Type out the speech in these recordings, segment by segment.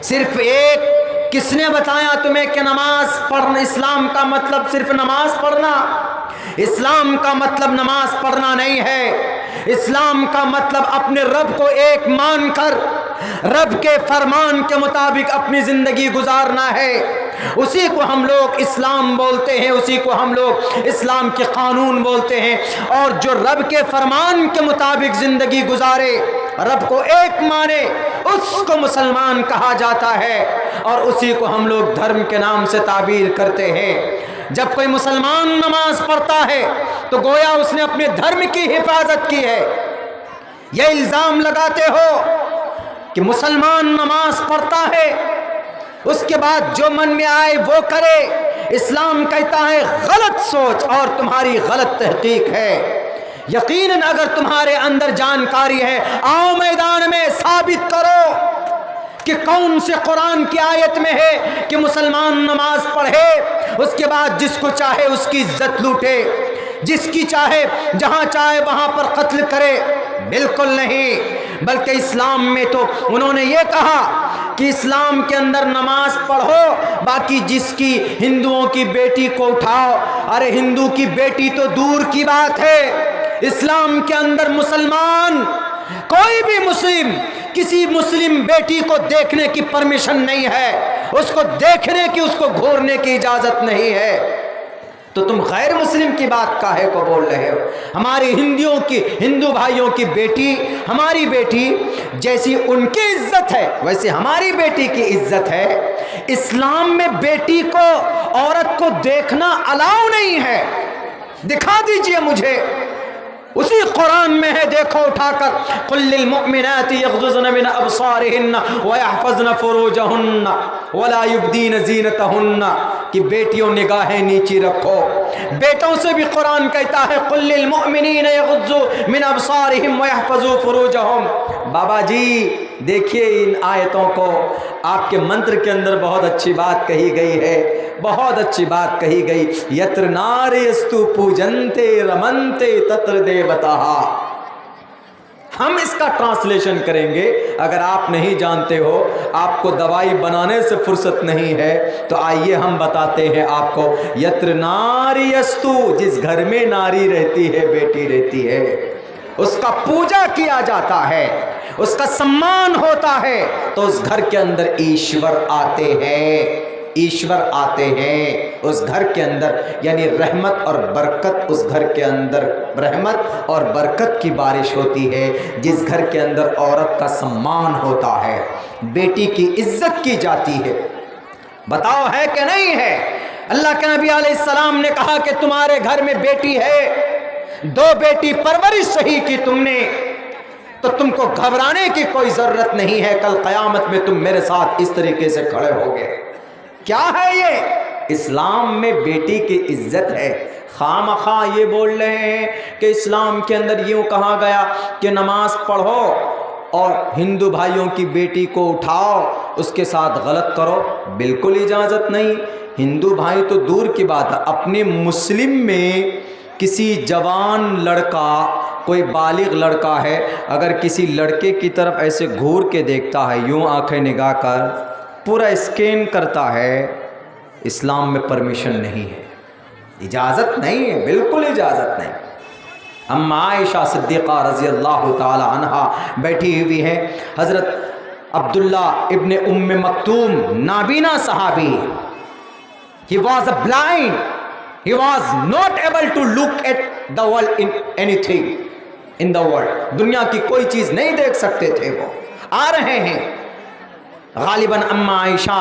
صرف ایک کس نے بتایا تمہیں کہ نماز پڑھنا اسلام کا مطلب صرف نماز پڑھنا؟ اسلام کا مطلب نماز پڑھنا نہیں ہے۔ اسلام کا مطلب اپنے رب کو ایک مان کر رب کے فرمان کے مطابق اپنی زندگی گزارنا ہے۔ اسی کو ہم لوگ اسلام بولتے ہیں، اسی کو ہم لوگ اسلام کے قانون بولتے ہیں۔ اور جو رب کے فرمان کے مطابق زندگی گزارے، رب کو ایک مانے، اس کو مسلمان کہا جاتا ہے، اور اسی کو ہم لوگ دھرم کے نام سے تعبیر کرتے ہیں۔ جب کوئی مسلمان نماز پڑھتا ہے تو گویا اس نے اپنے دھرم کی حفاظت کی ہے۔ یہ الزام لگاتے ہو کہ مسلمان نماز پڑھتا ہے، اس کے بعد جو من میں آئے وہ کرے، اسلام کہتا ہے غلط سوچ اور تمہاری غلط تحقیق ہے۔ یقیناً اگر تمہارے اندر جانکاری ہے، آؤ میدان میں ثابت کرو کہ کون سے قرآن کی آیت میں ہے کہ مسلمان نماز پڑھے، اس کے بعد جس کو چاہے اس کی عزت لوٹے، جس کی چاہے جہاں چاہے وہاں پر قتل کرے۔ بالکل نہیں، بلکہ اسلام میں تو انہوں نے یہ کہا کہ اسلام کے اندر نماز پڑھو، باقی جس کی ہندوؤں کی بیٹی کو اٹھاؤ۔ ارے ہندو کی بیٹی تو دور کی بات ہے، اسلام کے اندر مسلمان کوئی بھی مسلم کسی مسلم بیٹی کو دیکھنے کی پرمیشن نہیں ہے، اس کو دیکھنے کی، اس کو گھورنے کی اجازت نہیں ہے۔ تو تم غیر مسلم کی بات کاہے کو بول رہے ہو؟ ہماری ہندو بھائیوں کی بیٹی، ہماری بیٹی جیسی ان کی عزت ہے ویسے ہماری بیٹی کی عزت ہے۔ اسلام میں بیٹی کو، عورت کو دیکھنا الاؤ نہیں ہے۔ دکھا دیجئے مجھے، اسی قرآن میں ہے، دیکھو اٹھا کر، قل للمؤمنات یغضضن من ابصارهن ويحفظن فروجهن ولا يبدين زینتهن، کہ بیٹیوں نگاہیں نیچی رکھو۔ بیٹوں سے بھی قرآن کہتا ہے قل للمؤمنین یغضوا من ابصارهم ويحفظوا فروجهم۔ بابا جی دیکھیے ان آیتوں کو، آپ کے منتر کے اندر بہت اچھی بات کہی گئی ہے، بہت اچھی بات کہی گئی، یتر ناریستو پوجنتے رمنتے تتر دیوتاہ۔ ہم اس کا ٹرانسلیشن کریں گے، اگر آپ نہیں جانتے ہو، آپ کو دوائی بنانے سے فرصت نہیں ہے، تو آئیے ہم بتاتے ہیں آپ کو۔ یتر ناریستو، جس گھر میں ناری رہتی ہے، بیٹی رہتی ہے، اس کا پوجا کیا جاتا ہے، اس کا سمان ہوتا ہے، تو اس گھر کے اندر ایشور آتے ہیں، ایشور آتے ہیں اس گھر کے اندر، یعنی رحمت اور برکت اس گھر کے اندر، رحمت اور برکت کی بارش ہوتی ہے جس گھر کے اندر عورت کا سمان ہوتا ہے، بیٹی کی عزت کی جاتی ہے۔ بتاؤ ہے کہ نہیں ہے؟ اللہ کے نبی علیہ السلام نے کہا کہ تمہارے گھر میں بیٹی ہے، دو بیٹی پرورش صحیح کی تم نے، تو تم کو گھبرانے کی کوئی ضرورت نہیں ہے، کل قیامت میں تم میرے ساتھ اس طریقے سے کھڑے ہوگے۔ کیا ہے یہ؟ اسلام میں بیٹی کی عزت ہے۔ خواہ مخواہ یہ بول رہے ہیں کہ اسلام کے اندر یوں کہا گیا کہ نماز پڑھو اور ہندو بھائیوں کی بیٹی کو اٹھاؤ، اس کے ساتھ غلط کرو، بالکل اجازت نہیں۔ ہندو بھائی تو دور کی بات ہے، اپنے مسلم میں کسی جوان لڑکا، کوئی بالغ لڑکا ہے، اگر کسی لڑکے کی طرف ایسے گھور کے دیکھتا ہے، یوں آنکھیں نگاہ کر پورا اسکین کرتا ہے، اسلام میں پرمیشن نہیں ہے، اجازت نہیں ہے، بالکل اجازت نہیں۔ اما عائشہ صدیقہ رضی اللہ تعالی عنہا بیٹھی ہوئی ہے، حضرت عبداللہ ابن ام مکتوم نابینا صحابی، he was blind, he was not able to look at the world in anything in the world، دنیا کی کوئی چیز نہیں دیکھ سکتے تھے، وہ آ رہے ہیں، غالباً اما عائشہ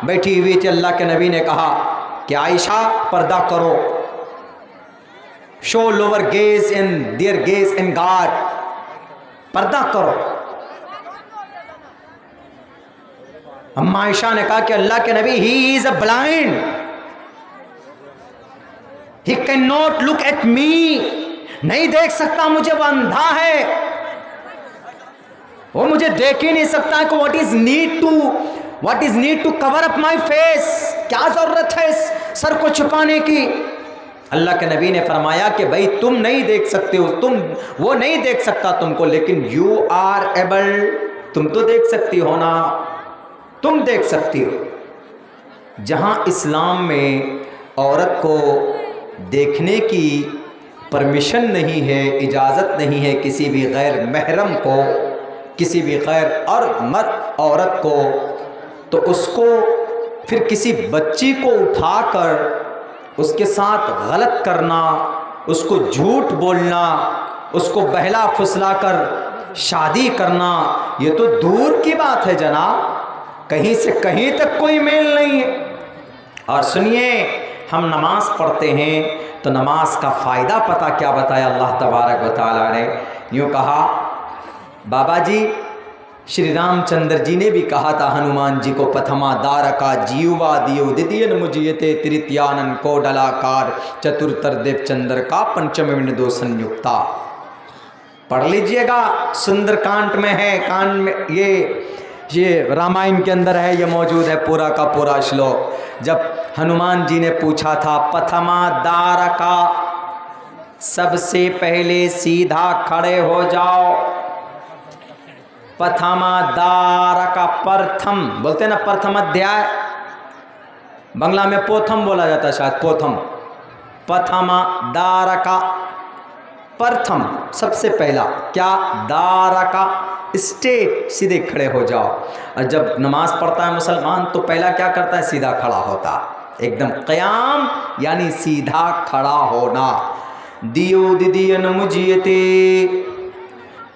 بیٹھی ہوئی تھی، اللہ کے نبی نے کہا کہ عائشہ پردہ کرو، so lower gaze in there gaze in God, پردہ کرو۔ اما عائشہ نے کہا کہ اللہ کے نبی he is a blind, he cannot look at me, نہیں دیکھ سکتا مجھے، وہ اندھا ہے، وہ مجھے دیکھ ہی نہیں سکتا کہ what is need to cover up my face، کیا ضرورت ہے اس سر کو چھپانے کی۔ اللہ کے نبی نے فرمایا کہ بھائی تم نہیں دیکھ سکتے ہو، وہ نہیں دیکھ سکتا تم کو، لیکن you are able، تم تو دیکھ سکتی ہو نا، تم تم دیکھ سکتی ہو۔ جہاں اسلام میں عورت کو دیکھنے کی پرمیشن نہیں ہے، اجازت نہیں ہے کسی بھی غیر محرم کو، کسی بھی غیر اور مرد عورت کو، تو اس کو پھر کسی بچی کو اٹھا کر اس کے ساتھ غلط کرنا، اس کو جھوٹ بولنا، اس کو بہلا پھسلا کر شادی کرنا، یہ تو دور کی بات ہے جناب، کہیں سے کہیں تک کوئی میل نہیں ہے۔ اور سنیے، ہم نماز پڑھتے ہیں تو نماز کا فائدہ پتہ کیا بتایا اللہ تبارک و تعالیٰ نے؟ یوں کہا، بابا جی شری رام چندر جی نے بھی کہا تھا ہنومان جی کو، پتھما دارکا جیوا دیو ددین مجیتے تریتیانن کو ڈلاکار چترتر دیو چندر کا پنچم وندو سنیکتا۔ پڑھ لیجئے گا، سندر کانٹ میں ہے، کان میں یہ رامائن کے اندر ہے، یہ موجود ہے پورا کا پورا شلوک۔ جب ہنومان جی نے پوچھا تھا پتھما دارکا، سب سے پہلے سیدھا کھڑے ہو جاؤ، پتھما دارکا، پرتھم بولتے ہیں نا، پرتھم ادھیائے، بنگلہ میں پوتھم بولا جاتا ہے شاید، پوتھم، پتھما دارکا، پرتھم سب سے پہلا کیا، دارکا اسٹیٹ، سیدھے کھڑے ہو جاؤ۔ اور جب نماز پڑھتا ہے مسلمان تو پہلا کیا کرتا ہے؟ سیدھا کھڑا ہوتا، ایک دم قیام یعنی سیدھا کھڑا ہونا۔ دیو ددین مجیتے،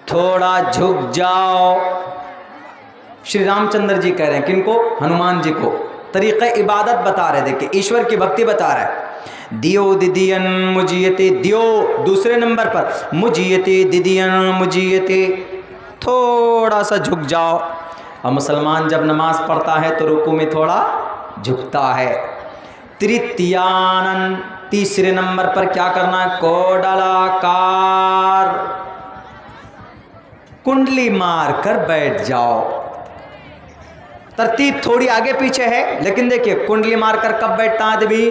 تھوڑا جھک جاؤ۔ شری رام چندر جی کہہ رہے ہیں، کن کو؟ ہنومان جی کو طریقہ عبادت بتا رہے، دیکھیں ایشور کی بھکتی بتا رہا ہے۔ دیو ددین مجیتے، دیو دوسرے نمبر پر، مجیتے ددین مجیتے، تھوڑا سا جھک جاؤ۔ اور مسلمان جب نماز پڑھتا ہے تو رکوع میں تھوڑا جھکتا ہے۔ تریتیانن، تیسرے نمبر پر کیا کرنا ہے؟ کوڈلاکار، کنڈلی مار کر بیٹھ جاؤ۔ ترتیب تھوڑی آگے پیچھے ہے، لیکن دیکھیے کنڈلی مار کر کب بیٹھتا ہے آدمی؟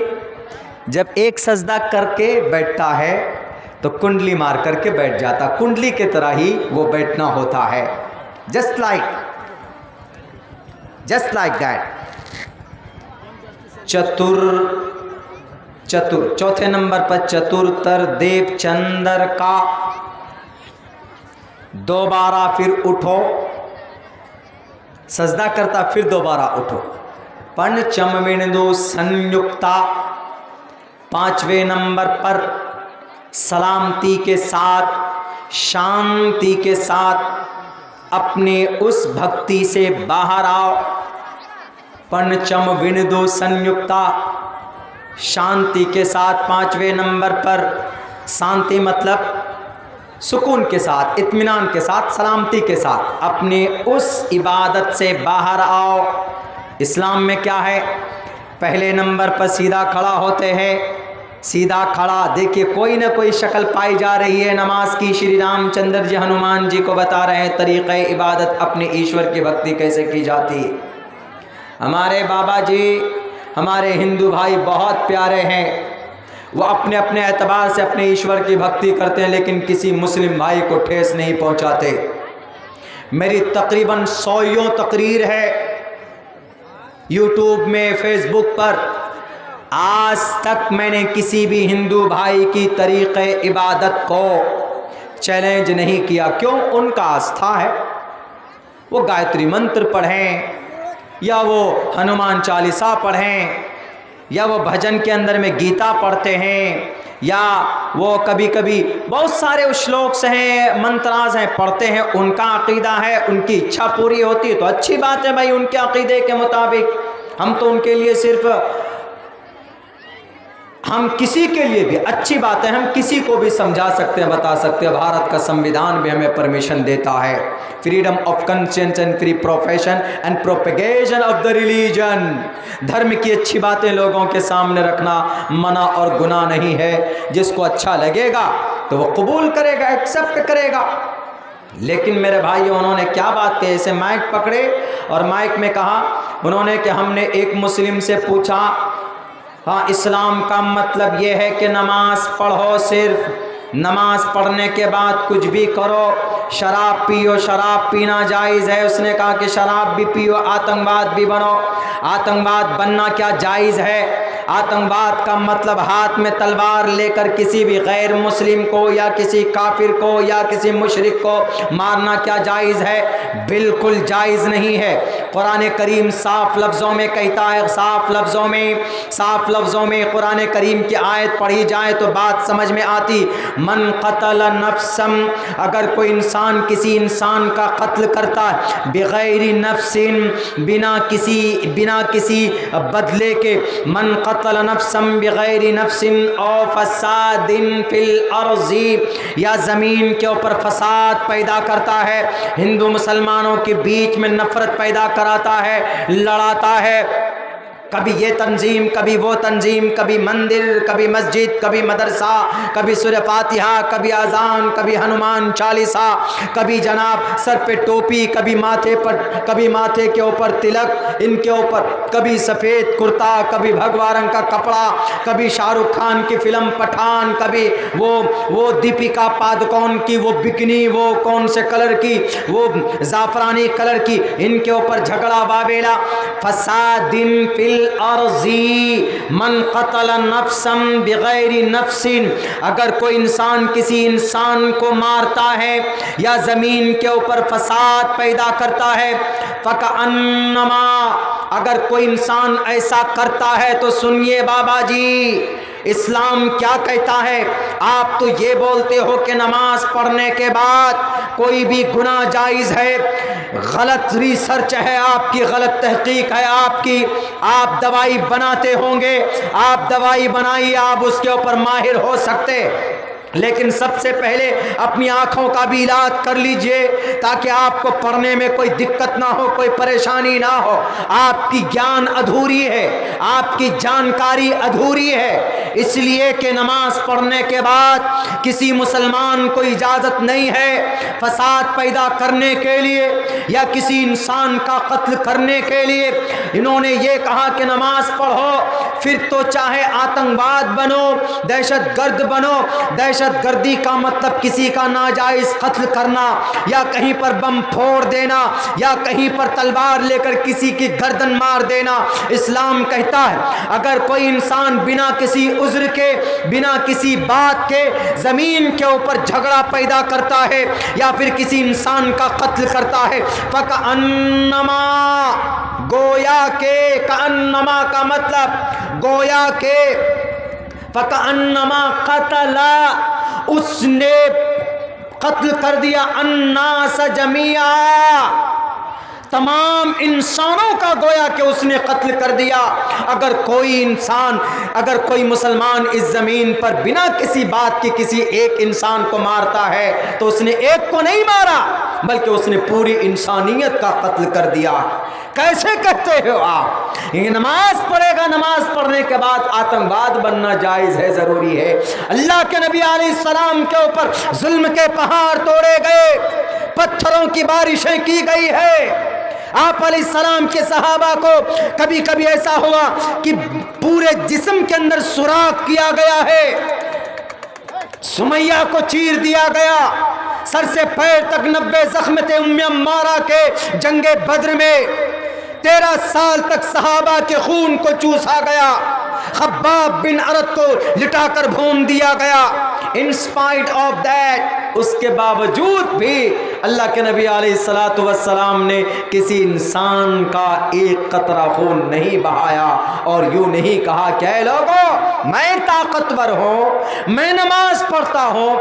جب ایک سجدہ کر کے بیٹھتا ہے تو کنڈلی مار کر کے بیٹھ جاتا، کنڈلی کے طرح ہی وہ بیٹھنا ہوتا ہے، جسٹ لائک دیٹ۔ چتر، چوتھے نمبر پر چترتر دیو چندر کا، دوبارہ پھر اٹھو، سجدہ کرتا پھر دوبارہ اٹھو۔ پنچم وندو سنیکتا، پانچویں نمبر پر سلامتی کے ساتھ، شانتی کے ساتھ اپنے اس بھکتی سے باہر آؤ۔ پنچم وندو سنیکتا، شانتی کے ساتھ پانچویں نمبر پر، شانتی مطلب سکون کے ساتھ، اطمینان کے ساتھ، سلامتی کے ساتھ اپنے اس عبادت سے باہر آؤ۔ اسلام میں کیا ہے؟ پہلے نمبر پر سیدھا کھڑا ہوتے ہیں، سیدھا کھڑا، دیکھیے کوئی نہ کوئی شکل پائی جا رہی ہے نماز کی۔ شری رام چندر جی ہنومان جی کو بتا رہے ہیں طریقہ عبادت، اپنے ایشور کی بھکتی کیسے کی جاتی ہے۔ ہمارے بابا جی، ہمارے ہندو بھائی بہت پیارے ہیں، وہ اپنے اپنے اعتبار سے اپنے ایشور کی بھکتی کرتے ہیں، لیکن کسی مسلم بھائی کو ٹھیس نہیں پہنچاتے۔ میری تقریباً 100 تقریر ہے یوٹیوب میں، فیس بک پر، آج تک میں نے کسی بھی ہندو بھائی کی طریقہ عبادت کو چیلنج نہیں کیا۔ کیوں؟ ان کا آستھا ہے، وہ گایتری منتر پڑھیں، یا وہ ہنومان چالیسا پڑھیں، یا وہ بھجن کے اندر میں گیتا پڑھتے ہیں، یا وہ کبھی کبھی بہت سارے شلوکس ہیں، منتراز ہیں، پڑھتے ہیں، ان کا عقیدہ ہے، ان کی اچھا پوری ہوتی ہے تو اچھی بات ہے بھائی، ان کے عقیدے کے مطابق ہم تو ان کے لیے صرف، ہم کسی کے لیے بھی اچھی بات ہے، ہم کسی کو بھی سمجھا سکتے ہیں، بتا سکتے ہیں، بھارت کا سمویدھان بھی ہمیں پرمیشن دیتا ہے، freedom of conscience and free profession and propagation of the religion, دھرم کی اچھی باتیں لوگوں کے سامنے رکھنا منع اور گناہ نہیں ہے، جس کو اچھا لگے گا تو وہ قبول کرے گا، ایکسیپٹ کرے گا۔ لیکن میرے بھائیو، انہوں نے کیا بات کہی؟ اسے مائک پکڑے اور مائک میں کہا انہوں نے کہ ہم نے ایک مسلم سے پوچھا، ہاں اسلام کا مطلب یہ ہے کہ نماز پڑھو، صرف نماز پڑھنے کے بعد کچھ بھی کرو، شراب پیو، شراب پینا جائز ہے، اس نے کہا کہ شراب بھی پیو، آتنکواد بھی بنو۔ آتنکواد بننا کیا جائز ہے؟ آتنکواد کا مطلب ہاتھ میں تلوار لے کر کسی بھی غیر مسلم کو یا کسی کافر کو یا کسی مشرک کو مارنا کیا جائز ہے؟ بالکل جائز نہیں ہے۔ قرآن کریم صاف لفظوں میں کہتا ہے، صاف لفظوں میں قرآن کریم کی آیت پڑھی جائے تو بات سمجھ میں آتی۔ من قتل نفسا، اگر کوئی انسان کسی انسان کا قتل کرتا ہے، بغیر نفس، بنا کسی بدلے کے، من قتل نفسا بغیر نفس او فساد فی الارض، یا زمین کے اوپر فساد پیدا کرتا ہے، ہندو مسلمانوں کے بیچ میں نفرت پیدا کراتا ہے، لڑاتا ہے، کبھی یہ تنظیم کبھی وہ تنظیم، کبھی مندر کبھی مسجد کبھی مدرسہ، کبھی سورہ فاتحہ کبھی اذان کبھی ہنومان چالیسا، کبھی جناب سر پہ ٹوپی، کبھی ماتھے کے اوپر تلک، ان کے اوپر کبھی سفید کرتا، کبھی بھگوا رنگ کا کپڑا، کبھی شاہ رخ خان کی فلم پٹھان، کبھی وہ دیپیکا پادکون کی وہ بکنی، وہ کون سے کلر کی، وہ زعفرانی کلر کی، ان کے اوپر جھگڑا واویلا۔ فساد فی الارض من قتل نفسا بغیر نفس، اگر کوئی انسان کسی انسان کو مارتا ہے یا زمین کے اوپر فساد پیدا کرتا ہے، فکأنما، اگر کوئی انسان ایسا کرتا ہے تو سنیے بابا جی اسلام کیا کہتا ہے۔ آپ تو یہ بولتے ہو کہ نماز پڑھنے کے بعد کوئی بھی گناہ جائز ہے، غلط ریسرچ ہے آپ کی، غلط تحقیق ہے آپ کی، آپ دوائی بناتے ہوں گے، آپ دوائی بنائیے، آپ اس کے اوپر ماہر ہو سکتے، لیکن سب سے پہلے اپنی آنکھوں کا بھی علاج کر لیجئے تاکہ آپ کو پڑھنے میں کوئی دقت نہ ہو، کوئی پریشانی نہ ہو۔ آپ کی گیان ادھوری ہے، آپ کی جانکاری ادھوری ہے، اس لیے کہ نماز پڑھنے کے بعد کسی مسلمان کو اجازت نہیں ہے فساد پیدا کرنے کے لیے یا کسی انسان کا قتل کرنے کے لیے۔ انہوں نے یہ کہا کہ نماز پڑھو، پھر تو چاہے آتنکواد بنو، دہشت گرد بنو۔ دہشت گردی کا مطلب کسی کا ناجائز قتل کرنا یا کہیں پر بم پھوڑ دینا یا کہیں پر تلوار لے کر کسی کی گردن مار دینا۔ اسلام کہتا ہے اگر کوئی انسان بنا کسی عذر کے، بنا کسی بات کے زمین کے اوپر جھگڑا پیدا کرتا ہے یا پھر کسی انسان کا قتل کرتا ہے، فَكَأَنَّمَا، گویا کے، کأنما کا مطلب گویا کے، فَكَأَنَّمَا قَتَلَ، اس نے قتل کر دیا، الناس جميعا، تمام انسانوں کا گویا کہ اس نے قتل کر دیا۔ اگر کوئی انسان، اگر کوئی مسلمان اس زمین پر بنا کسی بات کی کسی ایک انسان کو مارتا ہے تو اس نے ایک کو نہیں مارا بلکہ اس نے پوری انسانیت کا قتل کر دیا۔ کیسے کہتے ہو آپ؟ یہ نماز پڑھے گا، نماز پڑھنے کے بعد آتنکواد بننا جائز ہے، ضروری ہے۔ اللہ کے نبی علیہ السلام کے اوپر ظلم کے پہاڑ توڑے گئے، پتھروں کی بارشیں کی گئی ہے۔ آپ علیہ السلام کے صحابہ کو کبھی کبھی ایسا ہوا کہ پورے جسم کے اندر سوراخ کیا گیا ہے، سمیہ کو چیر دیا گیا، سر سے پیر تک 90 زخم تھے ام عمارہ کے جنگ بدر میں، 13 سال تک صحابہ کے خون کو چوسا گیا، خباب بن عرد کو لٹا کر بھون دیا گیا۔ ان اسپائٹ آف دیٹ، اس کے باوجود بھی اللہ کے نبی علیہ الصلوۃ والسلام نے کسی انسان کا ایک قطرہ خون نہیں بہایا اور یوں نہیں کہا کہ اے لوگوں میں طاقتور ہوں، میں نماز پڑھتا ہوں۔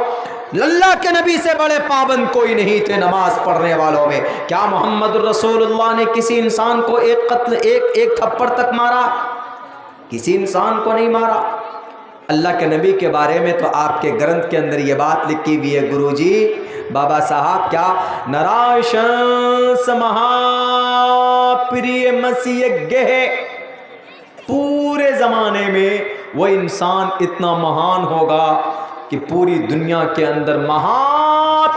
اللہ کے نبی سے بڑے پابند کوئی نہیں تھے نماز پڑھنے والوں میں۔ کیا محمد رسول اللہ نے کسی انسان کو ایک تھپڑ تک مارا؟ کسی انسان کو نہیں مارا۔ اللہ کے نبی کے بارے میں تو آپ کے گرنتھ کے اندر یہ بات لکھی ہوئی ہے گرو جی، بابا صاحب، کیا نراشنس مہا پریہ مسیح گہ، پورے زمانے میں وہ انسان اتنا مہان ہوگا کہ پوری دنیا کے اندر مہا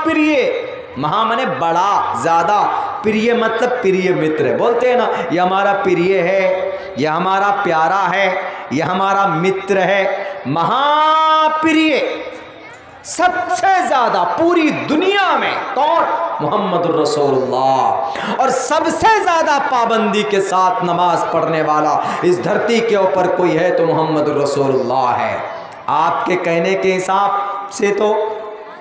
پریہ، مہا منے بڑا، زیادہ، پریہ مطلب پریہ متر ہے، بولتے ہیں نا یہ ہمارا پریہ ہے، یہ ہمارا پیارا ہے، یہ ہمارا متر ہے، مہا پریہ، سب سے زیادہ پوری دنیا میں کون؟ محمد الرسول اللہ. اور سب سے زیادہ پابندی کے ساتھ نماز پڑھنے والا اس دھرتی کے اوپر کوئی ہے تو محمد الرسول اللہ ہے. آپ کے کہنے کے حساب سے تو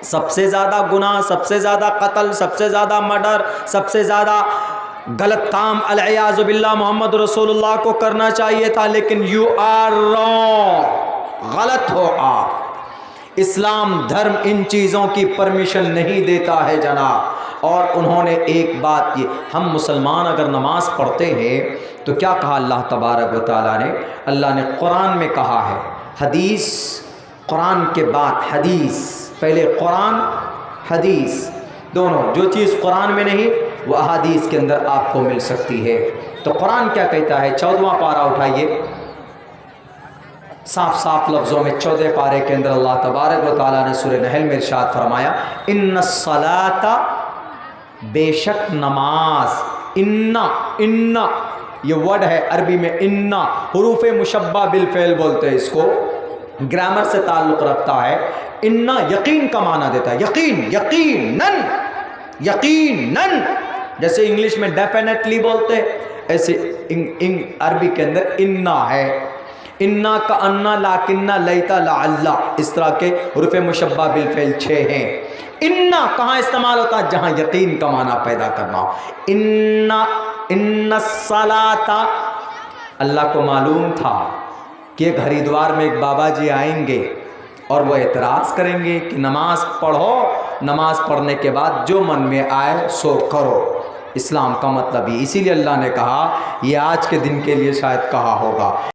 سب سے زیادہ گناہ، سب سے زیادہ قتل، سب سے زیادہ مرڈر، سب سے زیادہ غلط کام العیاذ باللہ محمد رسول اللہ کو کرنا چاہیے تھا، لیکن یو آر رانگ، غلط ہو آپ. اسلام دھرم ان چیزوں کی پرمیشن نہیں دیتا ہے جناب. اور انہوں نے ایک بات کی، ہم مسلمان اگر نماز پڑھتے ہیں تو کیا کہا اللہ تبارک و تعالیٰ نے؟ اللہ نے قرآن میں کہا ہے، حدیث، قرآن کے بعد حدیث، پہلے قرآن حدیث دونوں، جو چیز قرآن میں نہیں وہ احادیث کے اندر آپ کو مل سکتی ہے. تو قرآن کیا کہتا ہے؟ 14واں پارہ اٹھائیے، صاف صاف لفظوں میں 14 پارے کے اندر اللہ تبارک و تعالیٰ نے سورہ نحل میں ارشاد فرمایا، ان الصلاۃ، بے شک نماز، ان یہ ورڈ ہے عربی میں، ان حروف مشبہ بالفعل بولتے ہیں اس کو، گرامر سے تعلق رکھتا ہے. ان یقین کا معنی دیتا ہے، یقین، یقیناً، یقیناً، جیسے انگلش میں ڈیفینیٹلی بولتے ہیں ایسے عربی کے اندر انا ہے. انا کا انا، لاکنہ، لیتا، لعلہ، اس طرح کے حروف مشبہ بالفعل 6 ہیں. انا کہاں استعمال ہوتا ہے؟ جہاں یقین کا معنی پیدا کرنا ہو. ان الصلاۃ، اللہ کو معلوم تھا کہ ایک ہریدوار میں ایک بابا جی آئیں گے اور وہ اعتراض کریں گے کہ نماز پڑھو، نماز پڑھنے کے بعد جو من میں آئے سو کرو. اسلام کا مطلب یہ، اسی لیے اللہ نے کہا، یہ آج کے دن کے لیے شاید کہا ہوگا.